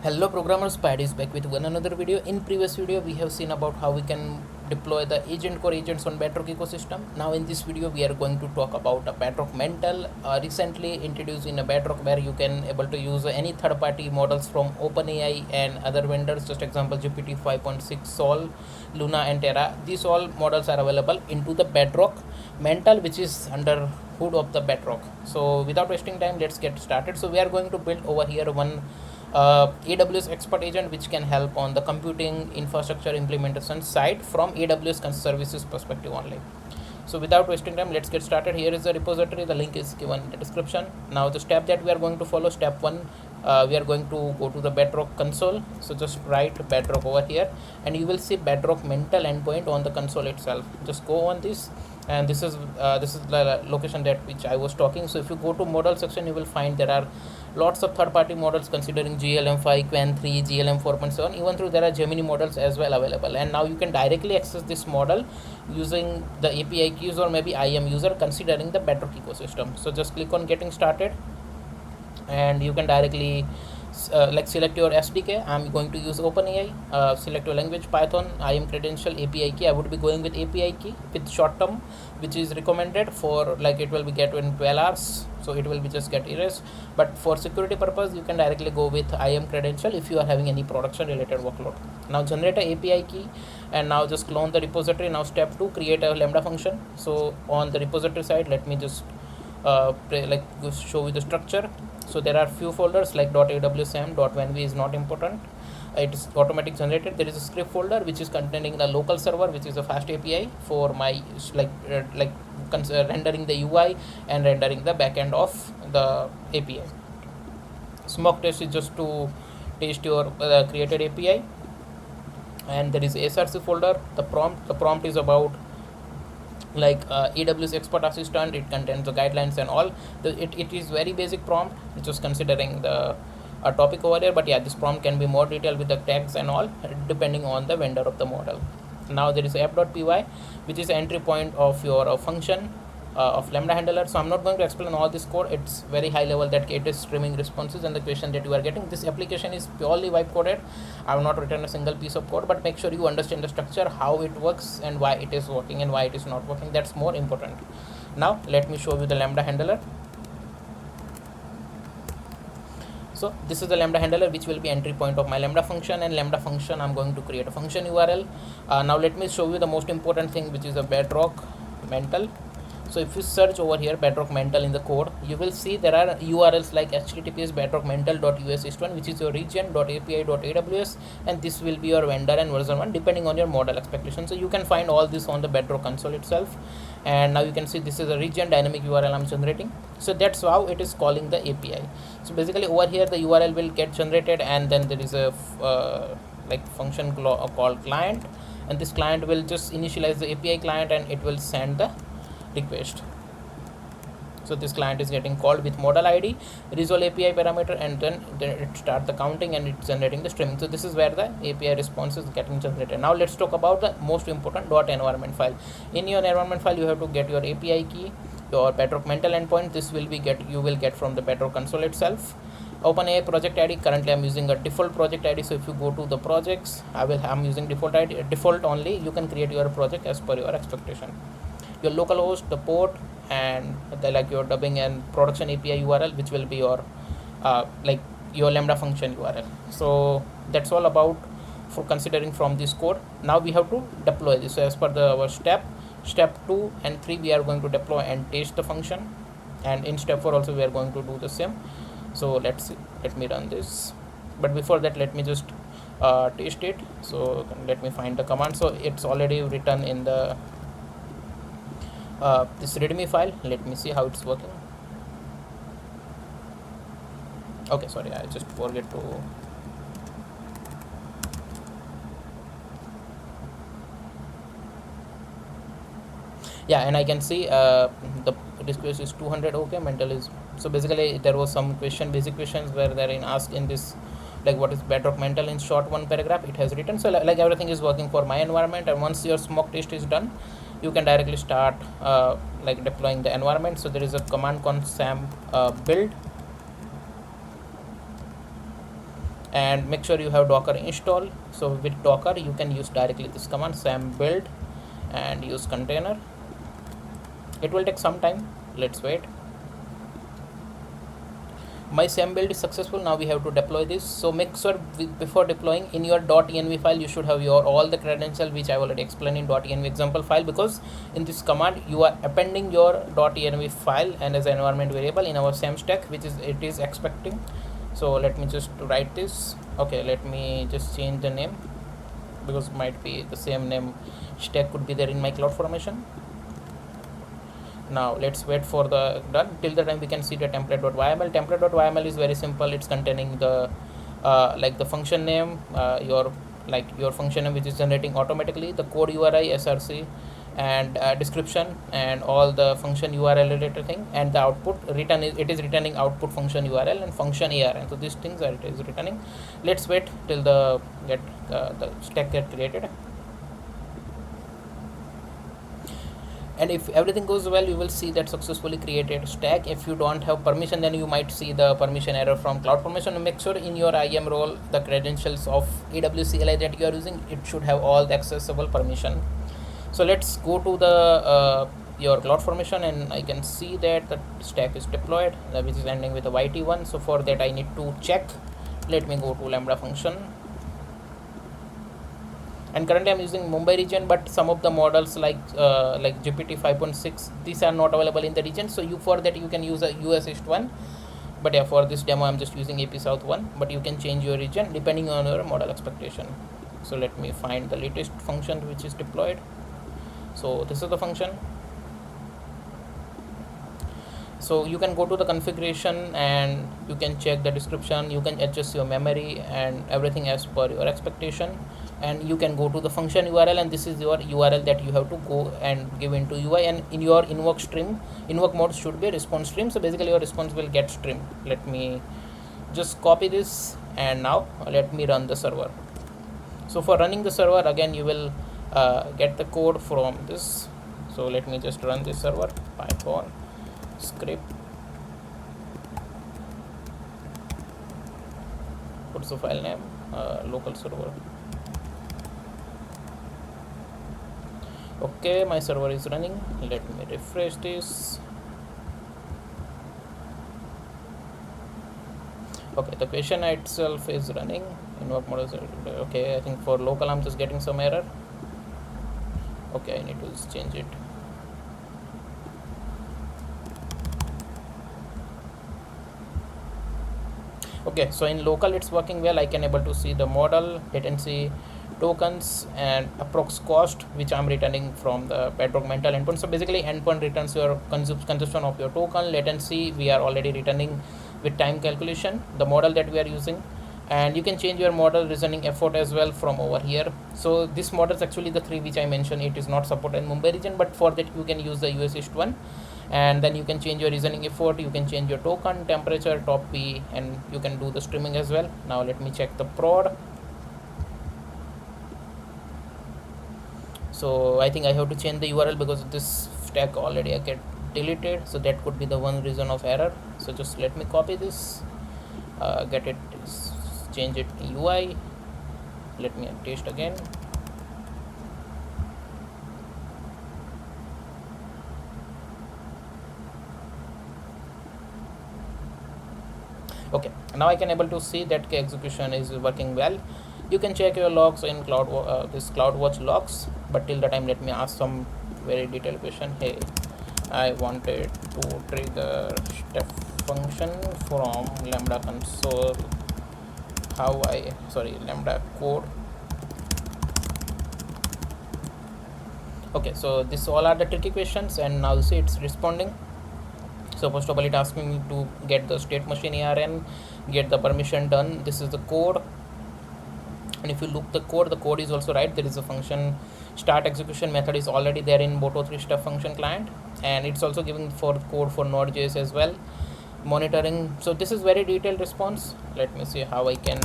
Hello programmers, Pad is back with one another video. In previous video we have seen about how we can deploy the agent core agents on Bedrock ecosystem. Now in this video we are going to talk about a Bedrock Mantle, recently introduced in a Bedrock, where you can able to use any third-party models from OpenAI and other vendors. Just example, GPT-5.6, Sol, Luna and Terra. These all models are available into the Bedrock Mantle, which is under hood of the Bedrock. So without wasting time, let's get started. So we are going to build over here one AWS expert agent which can help on the computing infrastructure implementation side from AWS services perspective only. So without wasting time, let's get started. Here is the repository, the link is given in the description. Now the step that we are going to follow, step 1, we are going to go to the Bedrock console. So just write Bedrock over here and you will see Bedrock Mantle endpoint on the console itself. Just go on this, and this is the location that which I was talking. So if you go to model section, you will find there are lots of third-party models considering GLM5, Qwen 3, GLM 4.7. even though there are Gemini models as well available, and now you can directly access this model using the API keys, or maybe IAM user considering the Bedrock ecosystem. So just click on getting started and you can directly select your SDK. I'm going to use OpenAI. Select your language, Python, IAM credential, API key. I would be going with API key with short term, which is recommended for, like, it will be get in 12 hours, so it will be just get erased. But for security purpose, you can directly go with IAM credential if you are having any production related workload. Now generate a API key and now just clone the repository. Now step 2, create a Lambda function. So on the repository side, let me just show you the structure. So there are few folders like .aws SAM, .venv is not important, it is automatic generated. There is a script folder which is containing the local server, which is a FastAPI for my rendering the UI and rendering the backend of the API. Smoke test is just to test your created API. And there is src folder. The prompt is about AWS expert assistant. It contains the guidelines and all. It is very basic prompt, just considering the topic over here. But yeah, this prompt can be more detailed with the tags and all, depending on the vendor of the model. Now there is app.py, which is entry point of your function of Lambda handler. So I'm not going to explain all this code. It's very high level that it is streaming responses and the question that you are getting. This application is purely vibe coded. I have not written a single piece of code, but make sure you understand the structure, how it works and why it is working and why it is not working. That's more important. Now let me show you the Lambda handler. So this is the Lambda handler, which will be entry point of my Lambda function, and Lambda function I'm going to create a function URL. Now let me show you the most important thing, which is a Bedrock Mantle. So if you search over here Bedrock Mantle in the code, you will see there are URLs like https bedrockmantle.us1, which is your region.api.aws, and this will be your vendor and version 1 depending on your model expectation. So you can find all this on the Bedrock console itself. And now you can see this is a region dynamic URL I'm generating. So that's how it is calling the API. So basically over here the URL will get generated, and then there is a function called client, and this client will just initialize the API client and it will send the request. So this client is getting called with model ID, resolve API parameter, and then it start the counting and it's generating the streaming. So this is where the API response is getting generated. Now let's talk about the most important .environment file. In your environment file, you have to get your API key, your Bedrock Mantle endpoint. This will be you will get from the Bedrock console itself. OpenAI project ID. Currently I'm using a default project ID. So if you go to the projects, I'm using default ID, default only. You can create your project as per your expectation. Your localhost, the port, and your dubbing and production API URL, which will be your your Lambda function URL. So that's all about for considering from this code. Now we have to deploy this. So as per our step 2 and 3, we are going to deploy and test the function, and in step 4 also we are going to do the same. So let's see. Let me run this, but before that let me just test it. So let me find the command. So it's already written in the this readme file. Let me see how it's working. Okay, sorry, I just forget to and I can see the request is 200. Okay, mental is, so basically there was some basic questions where they're asked in this, like what is Bedrock Mantle in short, one paragraph it has written. So everything is working for my environment, and once your smoke test is done, you can directly start deploying the environment. So there is a command called SAM build, and make sure you have Docker installed. So with Docker you can use directly this command SAM build and use container. It will take some time, let's wait. My SAM build is successful. Now we have to deploy this. So make sure before deploying, in your .env file you should have your all the credentials which I already explained in .env example file, because in this command you are appending your .env file and as an environment variable in our SAM stack, which is it is expecting. So let me just write this. Okay, let me just change the name because might be the same name stack could be there in my CloudFormation. Now let's wait for the done. Till the time we can see the template.yml. Template.yml is very simple. It's containing the like the function name, your function name which is generating automatically, the code URI, src, and description, and all the function URL related thing, and the output return is it is returning output function URL and function ARN. So these things are it is returning. Let's wait till the stack get created. And if everything goes well, you will see that successfully created stack. If you don't have permission, then you might see the permission error from CloudFormation. Make sure in your IAM role the credentials of AWS CLI that you are using, it should have all the accessible permission. So let's go to the your CloudFormation, and I can see that the stack is deployed, which is ending with a YT1. So for that I need to check. Let me go to Lambda function. And currently I'm using Mumbai region, but some of the models like GPT-5.6, these are not available in the region. So for that you can use a US East one. But yeah, for this demo I'm just using AP South one, but you can change your region depending on your model expectation. So let me find the latest function which is deployed. So this is the function. So you can go to the configuration and you can check the description, you can adjust your memory and everything as per your expectation, and you can go to the function URL, and this is your URL that you have to go and give into UI, and in your invoke mode should be response stream. So basically your response will get stream. Let me just copy this, and now let me run the server. So for running the server, again you will get the code from this. So let me just run this server, Python script, what's the file name, local server. Okay, my server is running. Let me refresh this. Okay, the question itself is running. Invoke model. Okay, I think for local I'm just getting some error. Okay, I need to just change it. Okay, so in local it's working well. I can able to see the model, latency, tokens, and approx cost which I'm returning from the Bedrock Mantle endpoint. So basically endpoint returns your consumption of your token. Latency we are already returning with time calculation, the model that we are using, and you can change your model reasoning effort as well from over here. So this model is actually the three which I mentioned. It is not supported in Mumbai region, but for that you can use the US East one, and then you can change your reasoning effort, you can change your token, temperature, top P, and you can do the streaming as well. Now let me check the prod. So I think I have to change the URL because this stack already I get deleted, so that could be the one reason of error. So just let me copy this, get it, change it to UI. Let me paste again. Okay, now I can able to see that execution is working well. You can check your logs in this CloudWatch logs, but till the time let me ask some very detailed question. Hey, I wanted to trigger step function from Lambda console. Lambda code. Okay, so this all are the tricky questions, and now you see it's responding. So first of all, it asking me to get the state machine ARN, get the permission done. This is the code, and if you look the code is also right. There is a function start execution method is already there in Boto3 step function client, and it's also giving for code for Node.js as well, monitoring. So this is very detailed response. Let me see how I can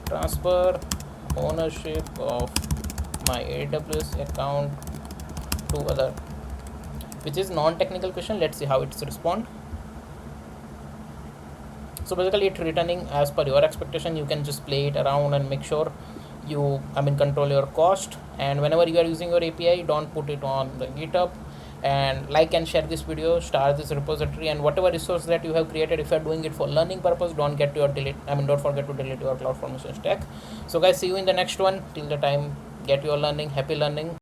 transfer ownership of my AWS account to other, which is non-technical question. Let's see how it's respond. So basically it's returning as per your expectation. You can just play it around and make sure you control your cost, and whenever you are using your API, don't put it on the GitHub. And like and share this video, start this repository, and whatever resource that you have created, if you are doing it for learning purpose, don't don't forget to delete your CloudFormation stack. So guys, see you in the next one. Till the time, get your learning, happy learning.